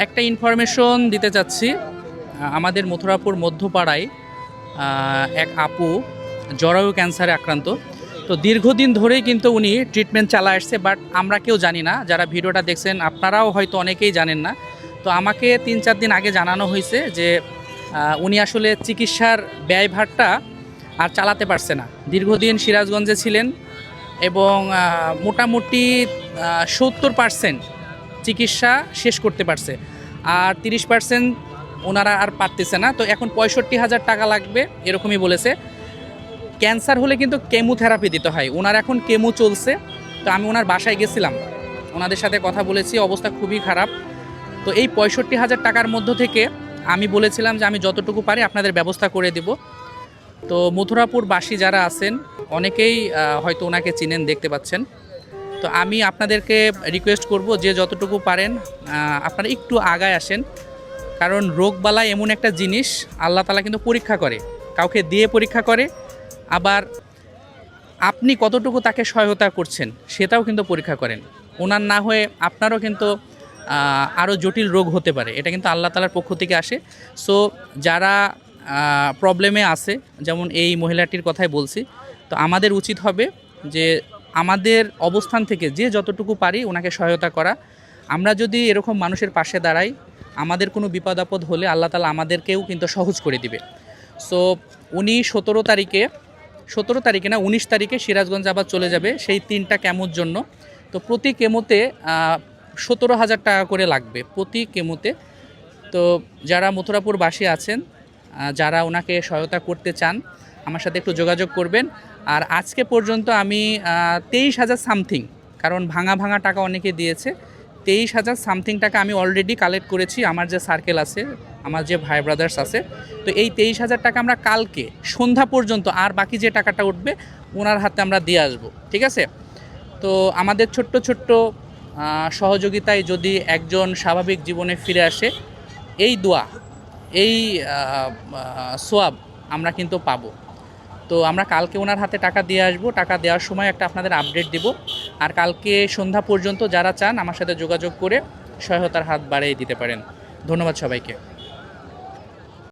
একটা ইনফরমেশন দিতে চাচ্ছি। আমাদের মথুরাপুর মধ্যপাড়ায় এক আপু জরায়ু ক্যান্সারে আক্রান্ত। তো দীর্ঘদিন ধরেই কিন্তু উনি ট্রিটমেন্ট চালা আসছে, বাট আমরা কেউ জানি না। যারা ভিডিওটা দেখছেন আপনারাও হয়তো অনেকেই জানেন না। তো আমাকে 3-4 দিন আগে জানানো হয়েছে যে উনি আসলে চিকিৎসার ব্যয়ভারটা আর চালাতে পারছে না। দীর্ঘদিন সিরাজগঞ্জে ছিলেন এবং মোটামুটি 70% চিকিৎসা শেষ করতে পারছে, আর 30% ওনারা আর পারতেছে না। তো এখন 65,000 টাকা লাগবে এরকমই বলেছে। ক্যান্সার হলে কিন্তু কেমোথেরাপি দিতে হয়, ওনার এখন কেমো চলছে। তো আমি ওনার বাসায় গেছিলাম, ওনাদের সাথে কথা বলেছি, অবস্থা খুবই খারাপ। তো এই 65,000 টাকার মধ্য থেকে আমি বলেছিলাম যে আমি যতটুকু পারি আপনাদের ব্যবস্থা করে দেব। তো মথুরাপুরবাসী যারা আছেন অনেকেই হয়তো ওনাকে চিনেন, দেখতে পাচ্ছেন। তো আমি আপনাদেরকে রিকোয়েস্ট করব যে যতটুকু পারেন আপনারা একটু আগায় আসেন, কারণ রোগবালা এমন একটা জিনিস আল্লাহ তাআলা কিন্তু পরীক্ষা করে, কাউকে দিয়ে পরীক্ষা করে, আবার আপনি কতটুকু তাকে সহায়তা করছেন সেটাও কিন্তু পরীক্ষা করেন। ওনার না হয়ে আপনারও কিন্তু আরও জটিল রোগ হতে পারে, এটা কিন্তু আল্লাহ তাআলার পক্ষ থেকে আসে। সো যারা প্রবলেমে আছে, যেমন এই মহিলাটির কথাই বলছি, তো আমাদের উচিত হবে যে আমাদের অবস্থান থেকে যে যতটুকু পারি ওনাকে সহায়তা করা। আমরা যদি এরকম মানুষের পাশে দাঁড়াই, আমাদের কোনো বিপদ আপদ হলে আল্লাহ তাআলা আমাদেরকেও কিন্তু সহজ করে দিবে। সো উনি 17 তারিখে না 19 তারিখে সিরাজগঞ্জ আবার চলে যাবে সেই 3টা কেমোর জন্য। তো প্রতি কেমোতে 17,000 টাকা করে লাগবে প্রতি কেমোতে। তো যারা মথুরাপুরবাসী আছেন, যারা ওনাকে সহায়তা করতে চান, আমার সাথে একটু যোগাযোগ করবেন। আর আজকে পর্যন্ত আমি 23,000 সামথিং, কারণ ভাঙা ভাঙা টাকা অনেকে দিয়েছে, 23,000 সামথিং টাকা আমি অলরেডি কালেক্ট করেছি। আমার যে সার্কেল আছে, আমার যে ভাই ব্রাদার্স আছে, তো এই 23,000 টাকা আমরা কালকে সন্ধ্যা পর্যন্ত, আর বাকি যে টাকাটা উঠবে ওনার হাতে আমরা দিয়ে আসবো, ঠিক আছে? তো আমাদের ছোট্ট ছোট্ট সহযোগিতায় যদি একজন স্বাভাবিক জীবনে ফিরে আসে, এই দোয়া, এই সোয়াব আমরা কিন্তু পাবো। তো আমরা কালকে ওনার হাতে টাকা দিয়ে আসবো। টাকা দেওয়ার সময় একটা আপনাদের আপডেট দিব। আর কালকে সন্ধ্যা পর্যন্ত যারা চান আমার সাথে যোগাযোগ করে সহায়তার হাত বাড়িয়ে দিতে পারেন। ধন্যবাদ সবাইকে।